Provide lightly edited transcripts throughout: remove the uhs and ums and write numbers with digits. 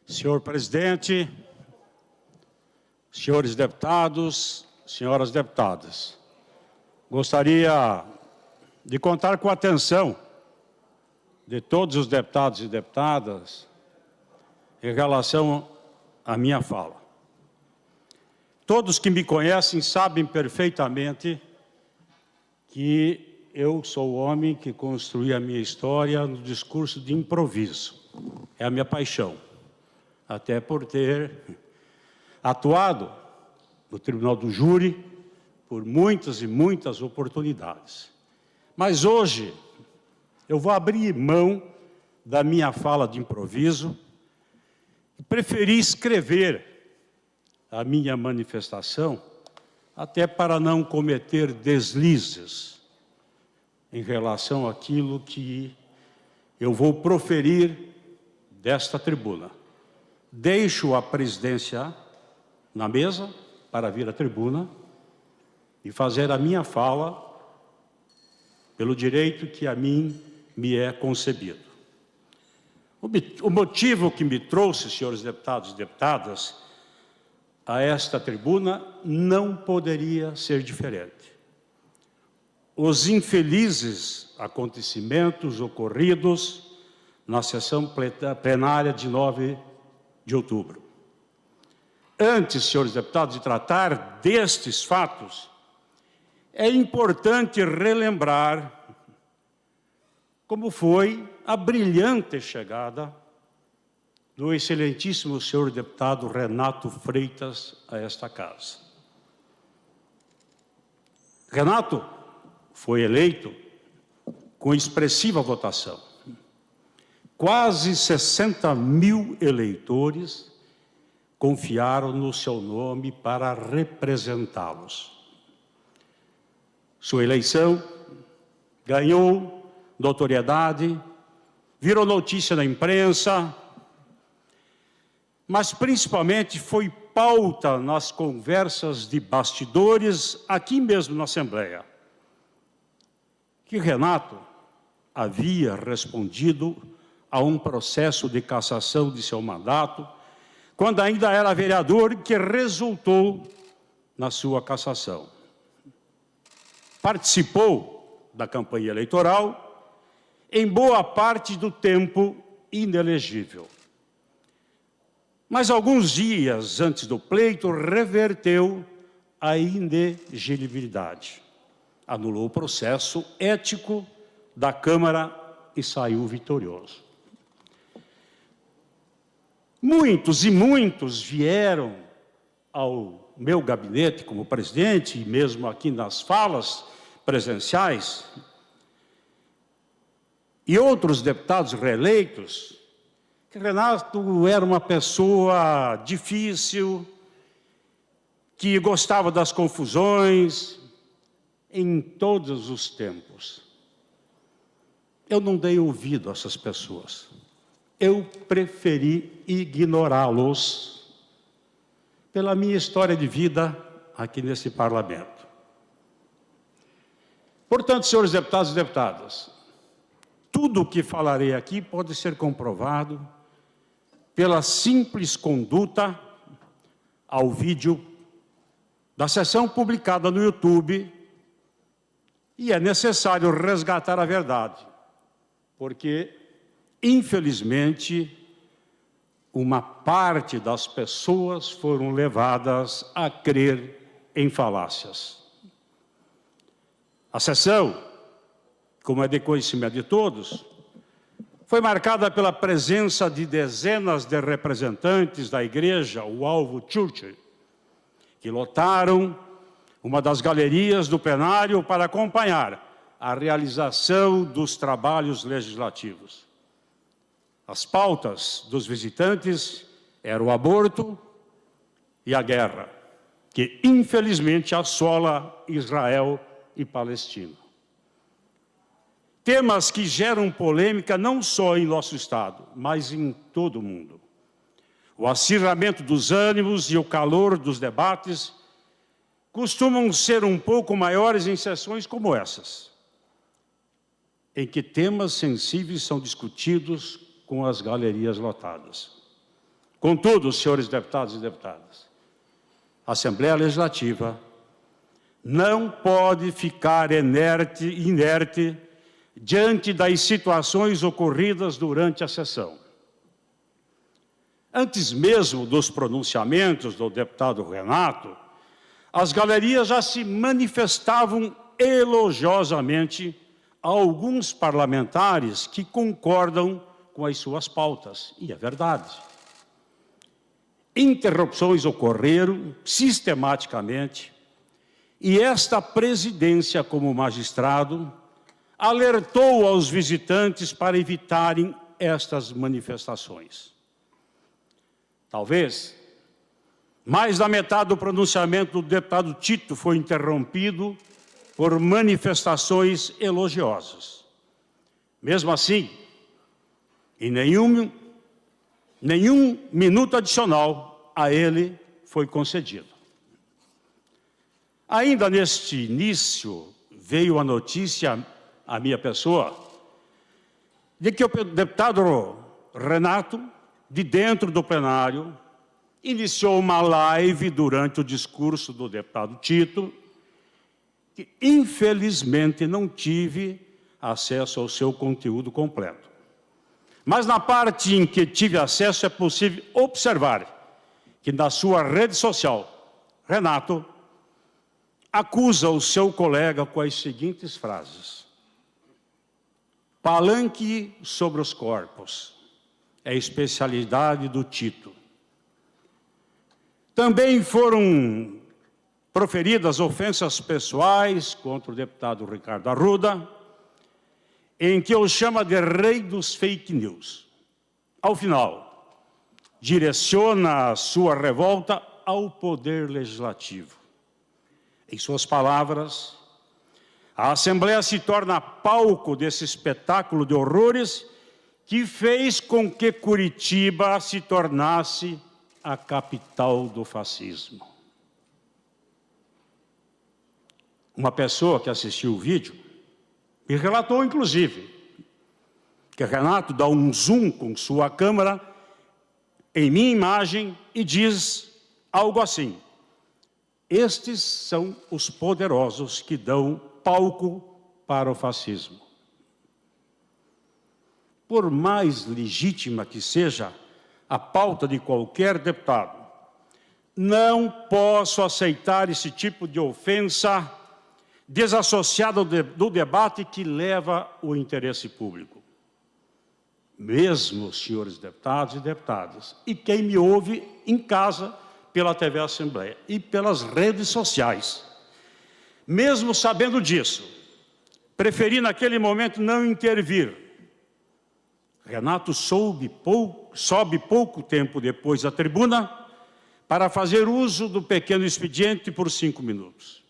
Senhor presidente, senhores deputados, senhoras deputadas, gostaria de contar com a atenção de todos os deputados e deputadas em relação à minha fala. Todos que me conhecem sabem perfeitamente que eu sou o homem que construí a minha história no discurso de improviso. É a minha paixão, até por ter atuado no Tribunal do Júri por muitas e muitas oportunidades. Mas hoje eu vou abrir mão da minha fala de improviso e preferi escrever a minha manifestação até para não cometer deslizes em relação àquilo que eu vou proferir desta tribuna. Deixo a presidência na mesa para vir à tribuna e fazer a minha fala pelo direito que a mim me é concebido. O motivo que me trouxe, senhores deputados e deputadas, a esta tribuna não poderia ser diferente. Os infelizes acontecimentos ocorridos na sessão plenária de 9 de outubro. Antes, senhores deputados, de tratar destes fatos, é importante relembrar como foi a brilhante chegada do excelentíssimo senhor deputado Renato Freitas a esta casa. Renato foi eleito com expressiva votação. Quase 60 mil eleitores confiaram no seu nome para representá-los. Sua eleição ganhou notoriedade, virou notícia na imprensa, mas principalmente foi pauta nas conversas de bastidores aqui mesmo na Assembleia, que Renato havia respondido a um processo de cassação de seu mandato, quando ainda era vereador, que resultou na sua cassação. Participou da campanha eleitoral, em boa parte do tempo inelegível. Mas alguns dias antes do pleito, reverteu a inelegibilidade. Anulou o processo ético da Câmara e saiu vitorioso. Muitos e muitos vieram ao meu gabinete como presidente, e mesmo aqui nas falas presenciais, e outros deputados reeleitos, que Renato era uma pessoa difícil, que gostava das confusões em todos os tempos. Eu não dei ouvido a essas pessoas. Eu preferi ignorá-los pela minha história de vida aqui nesse parlamento. Portanto, senhores deputados e deputadas, tudo o que falarei aqui pode ser comprovado pela simples conduta ao vídeo da sessão publicada no YouTube, e é necessário resgatar a verdade, porque, infelizmente, uma parte das pessoas foram levadas a crer em falácias. A sessão, como é de conhecimento de todos, foi marcada pela presença de dezenas de representantes da igreja, o Alvo Church, que lotaram uma das galerias do plenário para acompanhar a realização dos trabalhos legislativos. As pautas dos visitantes eram o aborto e a guerra, que infelizmente assola Israel e Palestina. Temas que geram polêmica não só em nosso Estado, mas em todo o mundo. O acirramento dos ânimos e o calor dos debates costumam ser um pouco maiores em sessões como essas, em que temas sensíveis são discutidos com as galerias lotadas. Contudo, senhores deputados e deputadas, a Assembleia Legislativa não pode ficar inerte diante das situações ocorridas durante a sessão. Antes mesmo dos pronunciamentos do deputado Renato, as galerias já se manifestavam elogiosamente a alguns parlamentares que concordam com as suas pautas, e é verdade. Interrupções ocorreram sistematicamente, e esta presidência, como magistrado, alertou aos visitantes para evitarem estas manifestações. Talvez mais da metade do pronunciamento do deputado Tito foi interrompido por manifestações elogiosas. Mesmo assim, em nenhum minuto adicional a ele foi concedido. Ainda neste início, veio a notícia à minha pessoa de que o deputado Renato, de dentro do plenário, iniciou uma live durante o discurso do deputado Tito, que infelizmente não tive acesso ao seu conteúdo completo. Mas na parte em que tive acesso é possível observar que na sua rede social, Renato acusa o seu colega com as seguintes frases: palanque sobre os corpos, é a especialidade do Tito. Também foram proferidas ofensas pessoais contra o deputado Ricardo Arruda, em que o chama de rei dos fake news. Ao final, direciona a sua revolta ao poder legislativo. Em suas palavras, a Assembleia se torna palco desse espetáculo de horrores que fez com que Curitiba se tornasse a capital do fascismo. Uma pessoa que assistiu o vídeo me relatou, inclusive, que Renato dá um zoom com sua câmera em minha imagem e diz algo assim: estes são os poderosos que dão palco para o fascismo. Por mais legítima que seja a pauta de qualquer deputado, não posso aceitar esse tipo de ofensa desassociada do debate que leva o interesse público. Mesmo, senhores deputados e deputadas, e quem me ouve em casa pela TV Assembleia e pelas redes sociais, mesmo sabendo disso, preferi naquele momento não intervir. Renato sobe pouco tempo depois à tribuna para fazer uso do pequeno expediente por 5 minutos.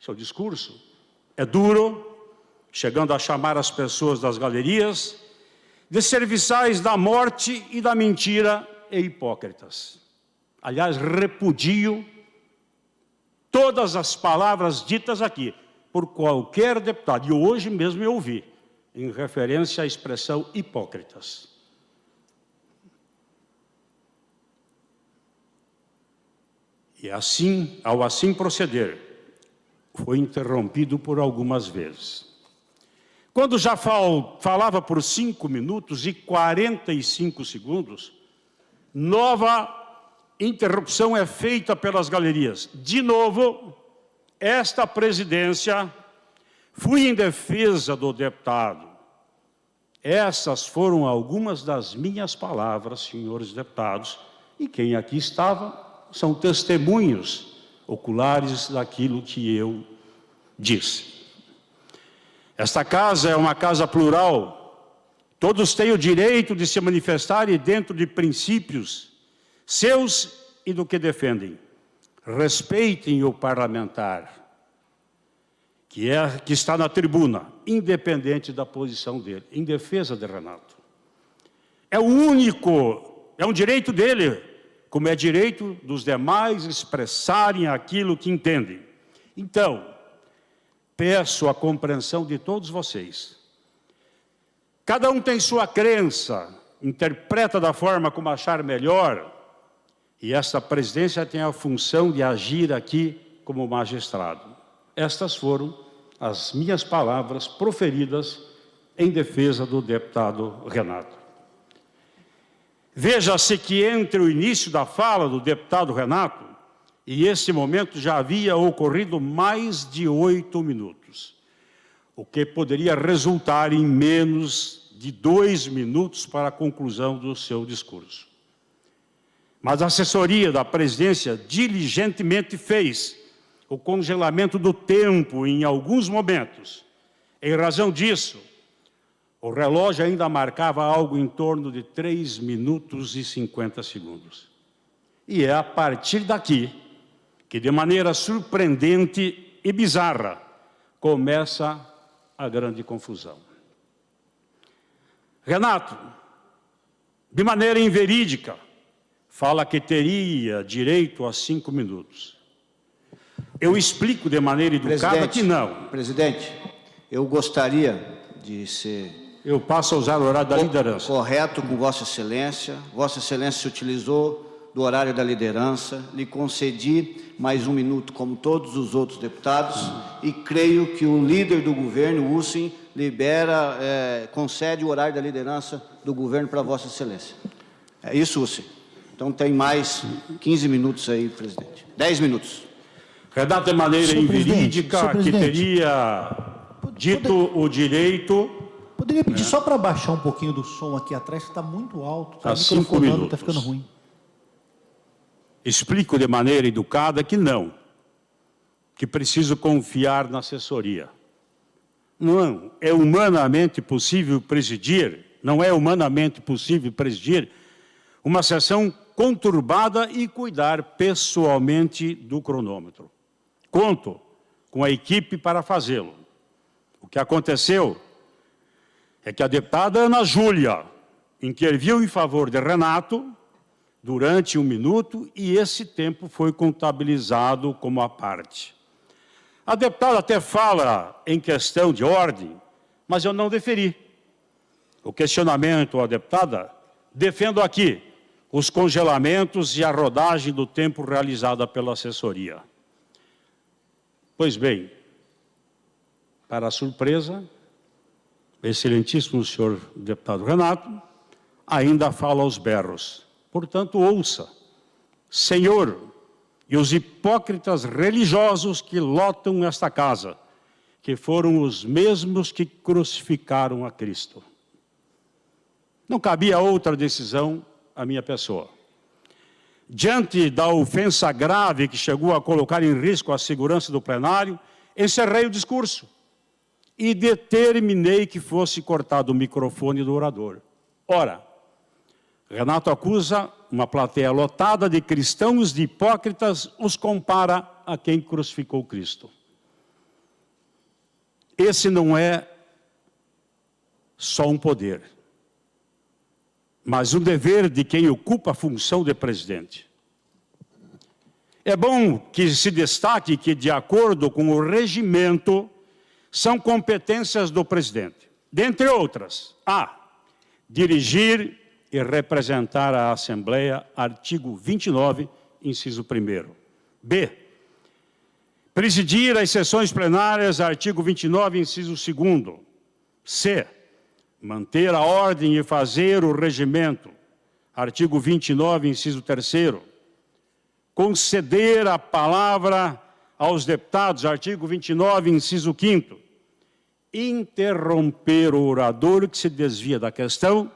Seu discurso é duro, chegando a chamar as pessoas das galerias de serviçais da morte e da mentira e hipócritas. Aliás, repudio todas as palavras ditas aqui por qualquer deputado, e hoje mesmo eu ouvi, em referência à expressão hipócritas. E assim, ao assim proceder, foi interrompido por algumas vezes. Quando já falava por 5 minutos e 45 segundos, nova interrupção é feita pelas galerias. De novo, esta presidência, fui em defesa do deputado. Essas foram algumas das minhas palavras, senhores deputados, e quem aqui estava são testemunhos oculares daquilo que eu disse. Esta casa é uma casa plural, todos têm o direito de se manifestarem dentro de princípios seus e do que defendem. Respeitem o parlamentar, que está na tribuna, independente da posição dele, em defesa de Renato. É um direito dele, como é direito dos demais expressarem aquilo que entendem. Então, peço a compreensão de todos vocês. Cada um tem sua crença interpreta da forma como achar melhor, e esta presidência tem a função de agir aqui como magistrado. Estas foram as minhas palavras proferidas em defesa do deputado Renato. Veja-se que entre o início da fala do deputado Renato e esse momento já havia ocorrido mais de 8 minutos, o que poderia resultar em menos de 2 minutos para a conclusão do seu discurso. Mas a assessoria da presidência diligentemente fez o congelamento do tempo em alguns momentos. Em razão disso, o relógio ainda marcava algo em torno de 3 minutos e 50 segundos. E é a partir daqui que, de maneira surpreendente e bizarra, começa a grande confusão. Renato, de maneira inverídica, fala que teria direito a 5 minutos. Eu explico de maneira educada que não. Presidente, eu gostaria de ser... Eu passo a usar o horário da liderança. Correto com Vossa Excelência. Vossa Excelência se utilizou do horário da liderança. Lhe concedi mais 1 minuto, como todos os outros deputados, e creio que o líder do governo, Ussin, concede o horário da liderança do governo para Vossa Excelência. É isso, Ussin. Então tem mais 15 minutos aí, presidente. 10 minutos. Renato, de maneira inverídica, que teria dito o direito... Poderia pedir só para baixar um pouquinho do som aqui atrás, que está muito alto. Está 5 minutos. Está ficando ruim. Explico de maneira educada que não. Que preciso confiar na assessoria. Não é humanamente possível presidir, não é humanamente possível presidir uma sessão conturbada e cuidar pessoalmente do cronômetro. Conto com a equipe para fazê-lo. O que aconteceu é que a deputada Ana Júlia interviu em favor de Renato durante 1 minuto e esse tempo foi contabilizado como a parte. A deputada até fala em questão de ordem, mas eu não deferi. O questionamento à deputada, defendo aqui os congelamentos e a rodagem do tempo realizada pela assessoria. Pois bem, para a surpresa, excelentíssimo senhor deputado Renato, ainda fala aos berros. Portanto, ouça, Senhor, e os hipócritas religiosos que lotam esta casa, que foram os mesmos que crucificaram a Cristo. Não cabia outra decisão à minha pessoa. Diante da ofensa grave que chegou a colocar em risco a segurança do plenário, encerrei o discurso e determinei que fosse cortado o microfone do orador. Ora, Renato acusa uma plateia lotada de cristãos, de hipócritas, os compara a quem crucificou Cristo. Esse não é só um poder, mas um dever de quem ocupa a função de presidente. É bom que se destaque que, de acordo com o regimento, são competências do presidente. Dentre outras, a. dirigir e representar a Assembleia, artigo 29, inciso 1º. B. Presidir as sessões plenárias, artigo 29, inciso 2º. C. Manter a ordem e fazer o regimento, artigo 29, inciso 3º. Conceder a palavra aos deputados, artigo 29, inciso 5º. Interromper o orador que se desvia da questão,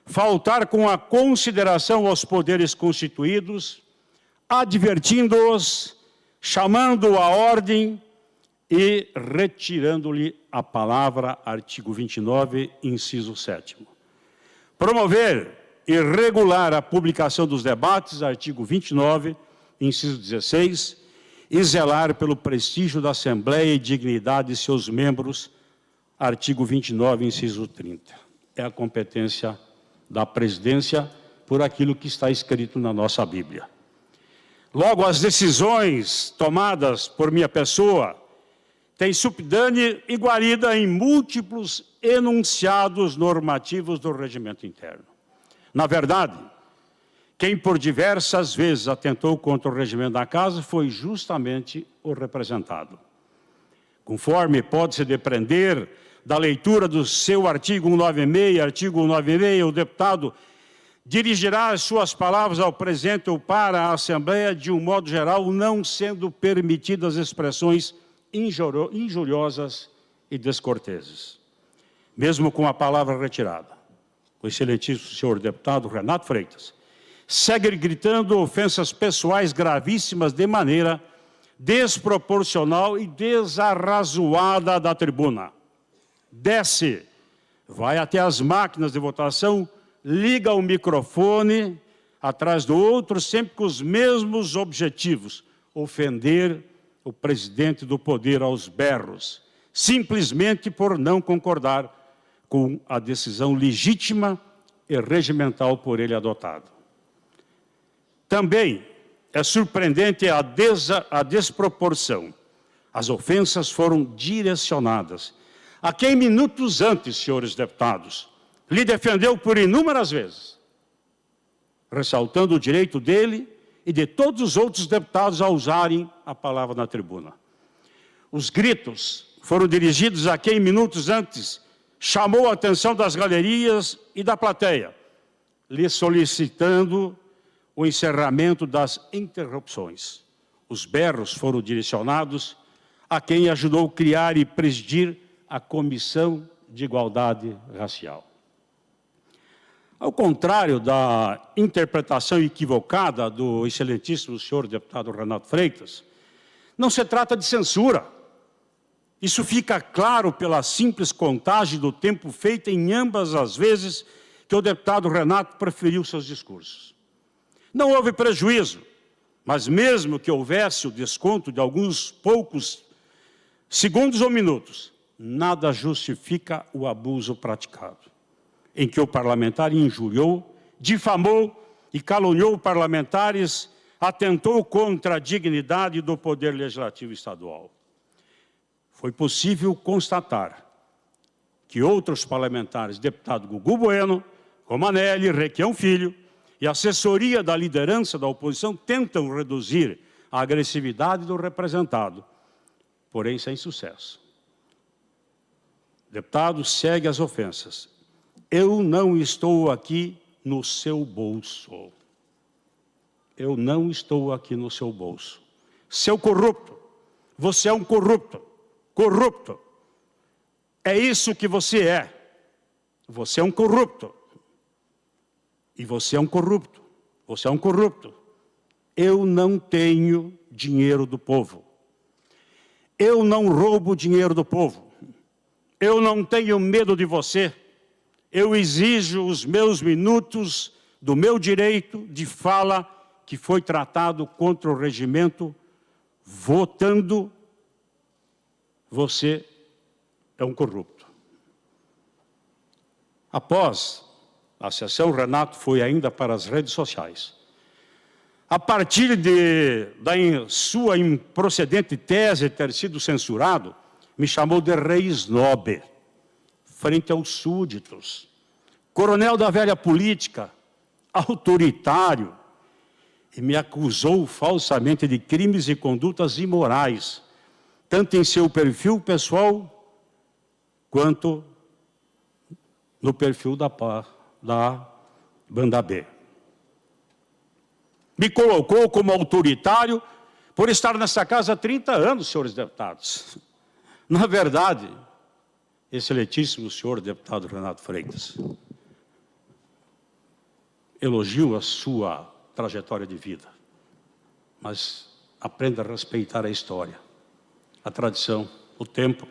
faltar com a consideração aos poderes constituídos, advertindo-os, chamando a ordem e retirando-lhe a palavra, artigo 29, inciso 7º. Promover e regular a publicação dos debates, artigo 29, inciso 16, e zelar pelo prestígio da Assembleia e dignidade de seus membros, artigo 29, inciso 30. É a competência da presidência por aquilo que está escrito na nossa Bíblia. Logo, as decisões tomadas por minha pessoa têm subdânea e guarida em múltiplos enunciados normativos do regimento interno. Na verdade, quem por diversas vezes atentou contra o regimento da Casa foi justamente o representado. Conforme pode-se depreender da leitura do seu artigo 196, o deputado dirigirá as suas palavras ao presidente ou para a Assembleia de um modo geral, não sendo permitidas expressões injuriosas e descorteses. Mesmo com a palavra retirada, o excelentíssimo senhor deputado Renato Freitas segue gritando ofensas pessoais gravíssimas de maneira desproporcional e desarrazoada da tribuna. Desce, vai até as máquinas de votação, liga o microfone atrás do outro, sempre com os mesmos objetivos: ofender o presidente do poder aos berros, simplesmente por não concordar com a decisão legítima e regimental por ele adotada. Também é surpreendente a desproporção. As ofensas foram direcionadas a quem minutos antes, senhores deputados, lhe defendeu por inúmeras vezes, ressaltando o direito dele e de todos os outros deputados a usarem a palavra na tribuna. Os gritos foram dirigidos a quem minutos antes chamou a atenção das galerias e da plateia, lhe solicitando o encerramento das interrupções. Os berros foram direcionados a quem ajudou a criar e presidir a Comissão de Igualdade Racial. Ao contrário da interpretação equivocada do excelentíssimo senhor deputado Renato Freitas, não se trata de censura. Isso fica claro pela simples contagem do tempo feita em ambas as vezes que o deputado Renato proferiu seus discursos. Não houve prejuízo, mas mesmo que houvesse o desconto de alguns poucos segundos ou minutos, nada justifica o abuso praticado, em que o parlamentar injuriou, difamou e caluniou parlamentares, atentou contra a dignidade do Poder Legislativo Estadual. Foi possível constatar que outros parlamentares, deputado Gugu Bueno, Romanelli, Requião Filho, e a assessoria da liderança da oposição tentam reduzir a agressividade do representado, porém sem sucesso. O deputado segue as ofensas. Eu não estou aqui no seu bolso. Eu não estou aqui no seu bolso. Seu corrupto, você é um corrupto. Corrupto. É isso que você é. Você é um corrupto. E você é um corrupto. Você é um corrupto. Eu não tenho dinheiro do povo. Eu não roubo dinheiro do povo. Eu não tenho medo de você. Eu exijo os meus minutos do meu direito de fala que foi tratado contra o regimento, votando. Você é um corrupto. Após a sessão, Renato foi ainda para as redes sociais. A partir da sua improcedente tese ter sido censurado, me chamou de rei snob, frente aos súditos, coronel da velha política, autoritário, e me acusou falsamente de crimes e condutas imorais, tanto em seu perfil pessoal, quanto no perfil da Banda B. Me colocou como autoritário por estar nessa casa há 30 anos, senhores deputados. Na verdade, excelentíssimo senhor deputado Renato Freitas, elogio a sua trajetória de vida, mas aprenda a respeitar a história, a tradição, o tempo.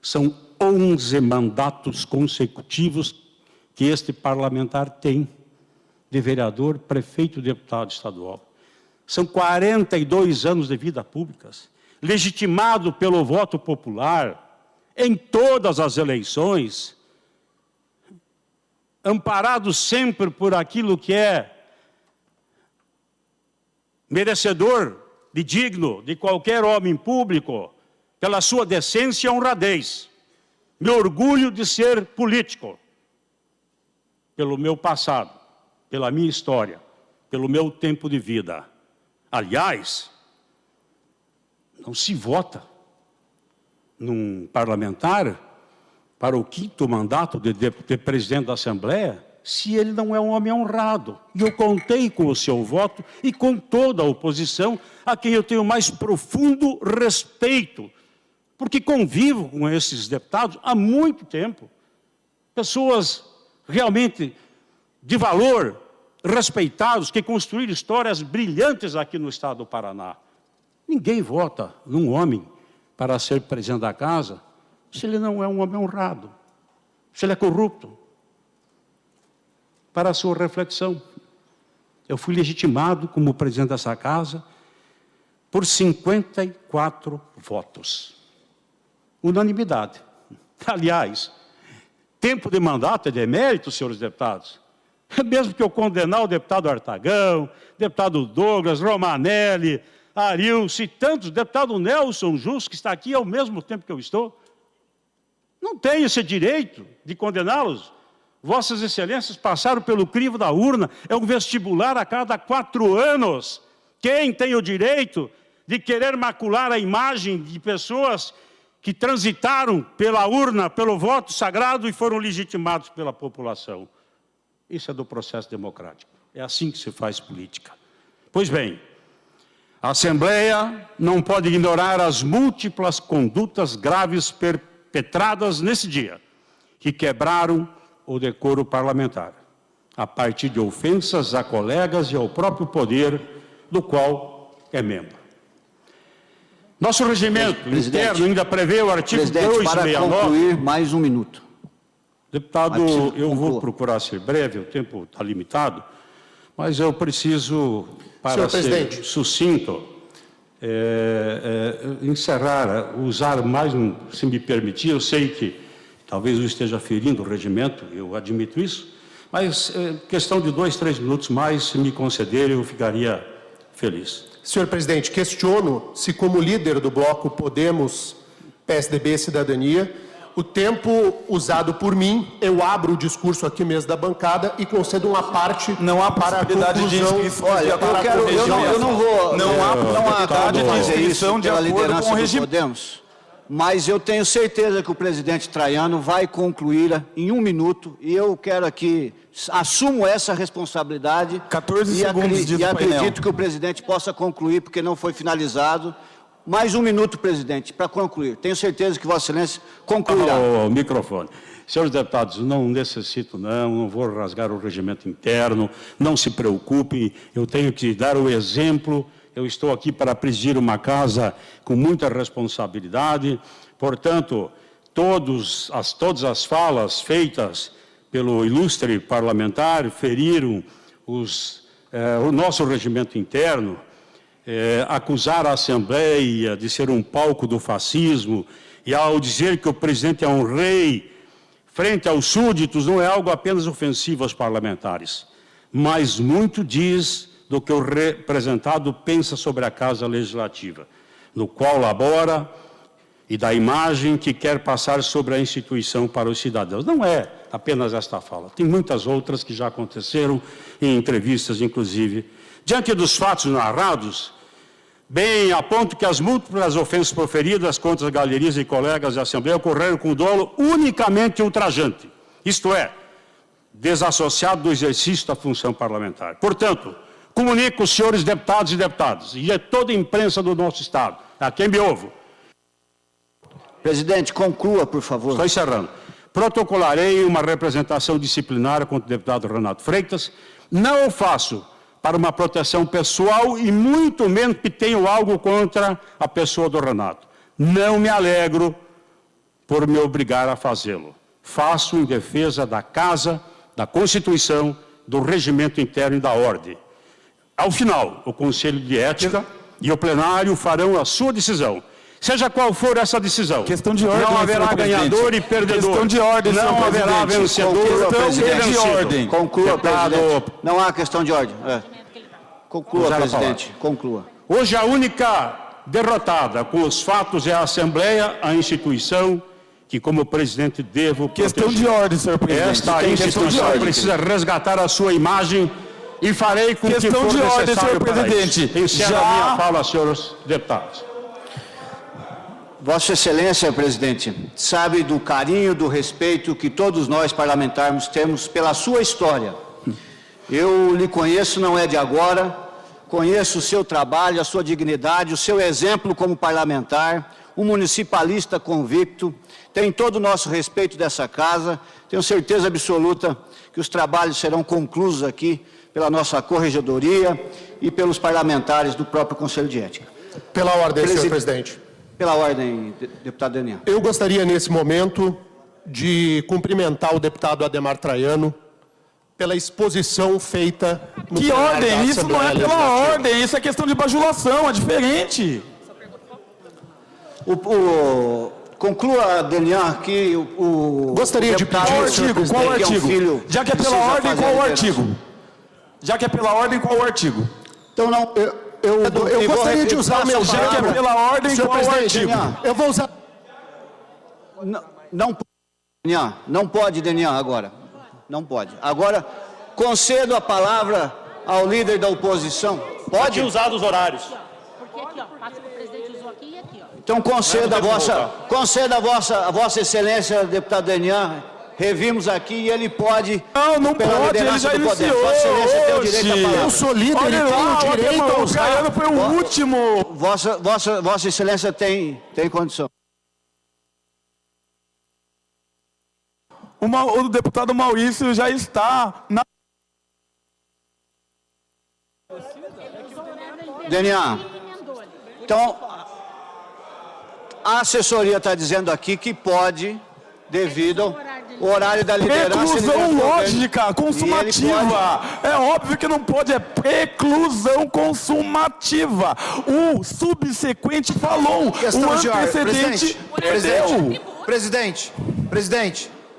São 11 mandatos consecutivos que este parlamentar tem de vereador, prefeito e deputado estadual. São 42 anos de vida pública, legitimado pelo voto popular, em todas as eleições, amparado sempre por aquilo que é merecedor de digno de qualquer homem público, pela sua decência e honradez. Me orgulho de ser político, pelo meu passado. pela minha história, pelo meu tempo de vida. Aliás, não se vota num parlamentar para o 5º mandato de presidente da Assembleia se ele não é um homem honrado. E eu contei com o seu voto e com toda a oposição, a quem eu tenho mais profundo respeito, porque convivo com esses deputados há muito tempo. Pessoas realmente de valor, respeitados, que construíram histórias brilhantes aqui no estado do Paraná. Ninguém vota num homem para ser presidente da casa se ele não é um homem honrado, se ele é corrupto. Para a sua reflexão, eu fui legitimado como presidente dessa casa por 54 votos. Unanimidade. Aliás, tempo de mandato é de emérito, senhores deputados. Mesmo que eu condenar o deputado Artagão, deputado Douglas, Romanelli, Arilce, tantos, deputado Nelson Justo, que está aqui ao mesmo tempo que eu estou, não tenho esse direito de condená-los. Vossas Excelências passaram pelo crivo da urna, é um vestibular a cada 4 anos. Quem tem o direito de querer macular a imagem de pessoas que transitaram pela urna, pelo voto sagrado e foram legitimados pela população? Isso é do processo democrático. É assim que se faz política. Pois bem, a Assembleia não pode ignorar as múltiplas condutas graves perpetradas nesse dia, que quebraram o decoro parlamentar, a partir de ofensas a colegas e ao próprio poder do qual é membro. Nosso regimento interno ainda prevê o artigo 269... Para concluir, mais um minuto. Deputado, eu vou procurar ser breve, o tempo está limitado, mas eu preciso, para ser sucinto, encerrar, usar mais se me permitir, eu sei que talvez eu esteja ferindo o regimento, eu admito isso, mas questão de 2, 3 minutos mais, se me concederem, eu ficaria feliz. Senhor presidente, questiono se, como líder do bloco Podemos, PSDB e Cidadania, o tempo usado por mim, eu abro o discurso aqui mesmo da bancada e concedo uma parte não há possibilidade de inscrição. Olha, eu não vou... Não há possibilidade de inscrição de acordo com o regime. Podemos, mas eu tenho certeza que o presidente Traiano vai concluir em 1 minuto e eu quero aqui, assumo essa responsabilidade 14 segundos de painel. Acredito que o presidente possa concluir porque não foi finalizado. Mais 1 minuto, presidente, para concluir. Tenho certeza que Vossa Excelência concluirá. O microfone. Senhores deputados, não necessito, não vou rasgar o regimento interno, não se preocupem, eu tenho que dar o exemplo, eu estou aqui para presidir uma casa com muita responsabilidade, portanto, todas as falas feitas pelo ilustre parlamentar feriram o nosso regimento interno. Acusar a Assembleia de ser um palco do fascismo e ao dizer que o presidente é um rei frente aos súditos não é algo apenas ofensivo aos parlamentares, mas muito diz do que o representado pensa sobre a Casa Legislativa, no qual labora e da imagem que quer passar sobre a instituição para os cidadãos. Não é apenas esta fala, tem muitas outras que já aconteceram em entrevistas, inclusive. Diante dos fatos narrados, bem, aponto que as múltiplas ofensas proferidas contra as galerias e colegas da Assembleia ocorreram com dolo unicamente ultrajante, isto é, desassociado do exercício da função parlamentar. Portanto, comunico aos senhores deputados e deputadas e a toda a imprensa do nosso Estado, a quem me ouve. Presidente, conclua, por favor. Estou encerrando. Protocolarei uma representação disciplinar contra o deputado Renato Freitas. Não o faço para uma proteção pessoal e muito menos que tenho algo contra a pessoa do Renato. Não me alegro por me obrigar a fazê-lo. Faço em defesa da Casa, da Constituição, do regimento interno e da ordem. Ao final, o Conselho de Ética e o plenário farão a sua decisão. Seja qual for essa decisão, questão de ordem, não haverá ganhador e perdedor. Questão de ordem, não haverá vencedor e vencido. Conclua, presidente. Não há questão de ordem. Conclua, presidente. Conclua. Hoje a única derrotada com os fatos é a Assembleia, a instituição que, como presidente, devo Questão proteger. de ordem, senhor presidente. Esta Tem questão de instituição ordem. precisa resgatar a sua imagem e farei com que Questão for de ordem, necessário senhor para presidente. isso. Encerro Já- a minha fala, senhores deputados. Vossa Excelência, presidente, sabe do carinho, do respeito que todos nós parlamentares temos pela sua história. Eu lhe conheço, não é de agora, conheço o seu trabalho, a sua dignidade, o seu exemplo como parlamentar, um municipalista convicto, tem todo o nosso respeito dessa casa, tenho certeza absoluta que os trabalhos serão concluídos aqui pela nossa corregedoria e pelos parlamentares do próprio Conselho de Ética. Pela ordem, senhor Presi- presidente. Pela ordem, deputado Daniel. Eu gostaria, nesse momento, de cumprimentar o deputado Ademar Traiano pela exposição feita no Que plenário ordem? da Isso não é Assembleia pela Legislativa. ordem, isso é questão de bajulação, é diferente. Conclua, Daniel, que o Gostaria de deputado- pedir, Qual senhor artigo? Qual que é um artigo? filho, Já que é pela precisa ordem, fazer qual a o liberação. artigo? Já que é pela ordem, qual o artigo? Então, não, Eu vou gostaria de repetir usar o a meu sua Já que é palavra. pela ordem, Senhor qual o presidente, artigo? eu vou usar... não pode, Daniel, agora. Não pode. Agora, concedo a palavra ao líder da oposição. Pode? usar dos horários. Porque aqui, ó, passa que o presidente usou aqui e aqui, ó. Então, conceda a vossa excelência, deputado Daniel, revimos aqui e ele pode... Não pela pode, ele liderança já do poder. iniciou. Vossa excelência tem o direito à Oxi. palavra. Eu sou líder Olha e lá, tenho o direito a o usar... Traiano foi o último. Vossa excelência tem condição. O deputado Maurício já está na... Daniel, então, a assessoria está dizendo aqui que pode, devido ao horário da liderança... Preclusão lógica, E ele consumativa. É óbvio que não pode, é preclusão consumativa. O subsequente falou, Questão o de ordem. antecedente perdeu. Presidente.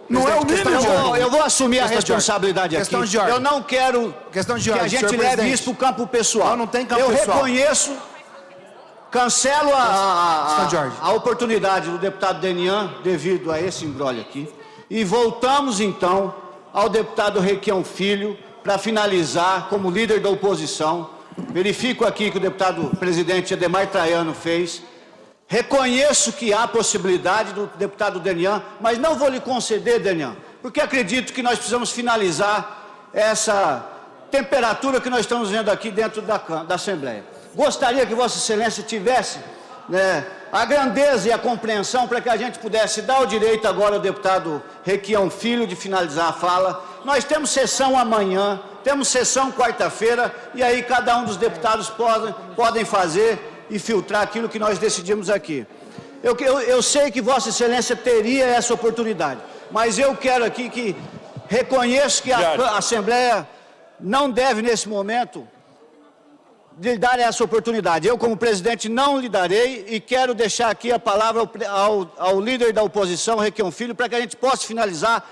Não é o Questão de mínimo. ordem. Eu vou assumir a Questão de ordem. responsabilidade aqui. Questão de ordem. Eu não quero Questão de que a ordem, gente senhor leve presidente. isso para o campo pessoal. Não tem campo eu pessoal. reconheço, cancelo Questão de ordem. a oportunidade do deputado Denian devido a esse imbróglio aqui. E voltamos, então, ao deputado Requião Filho para finalizar como líder da oposição. Verifico aqui que o deputado presidente Ademar Traiano fez. Reconheço que há possibilidade do deputado Denian, mas não vou lhe conceder, Denian, porque acredito que nós precisamos finalizar essa temperatura que nós estamos vendo aqui dentro da Assembleia. Gostaria que Vossa Excelência tivesse, né, a grandeza e a compreensão para que a gente pudesse dar o direito agora ao deputado Requião Filho de finalizar a fala. Nós temos sessão amanhã, temos sessão quarta-feira, e aí cada um dos deputados podem fazer e filtrar aquilo que nós decidimos aqui. Eu sei que Vossa Excelência teria essa oportunidade, mas eu quero aqui que reconheço que a Assembleia não deve, nesse momento, lhe dar essa oportunidade. Eu, como presidente, não lhe darei e quero deixar aqui a palavra ao líder da oposição, Requião Filho, para que a gente possa finalizar,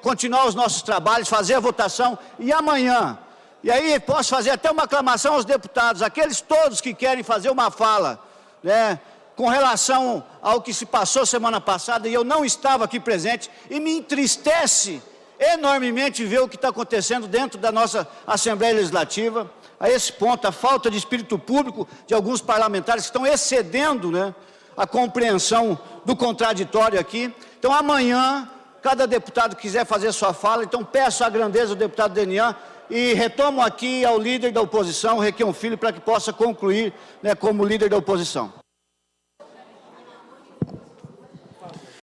continuar os nossos trabalhos, fazer a votação e amanhã... E aí posso fazer até uma aclamação aos deputados, aqueles todos que querem fazer uma fala, né, com relação ao que se passou semana passada, e eu não estava aqui presente, e me entristece enormemente ver o que está acontecendo dentro da nossa Assembleia Legislativa, a esse ponto, a falta de espírito público de alguns parlamentares que estão excedendo, né, a compreensão do contraditório aqui. Então, amanhã, cada deputado que quiser fazer sua fala, então peço a grandeza do deputado Denian, e retomo aqui ao líder da oposição, Requião Filho, para que possa concluir, né, como líder da oposição.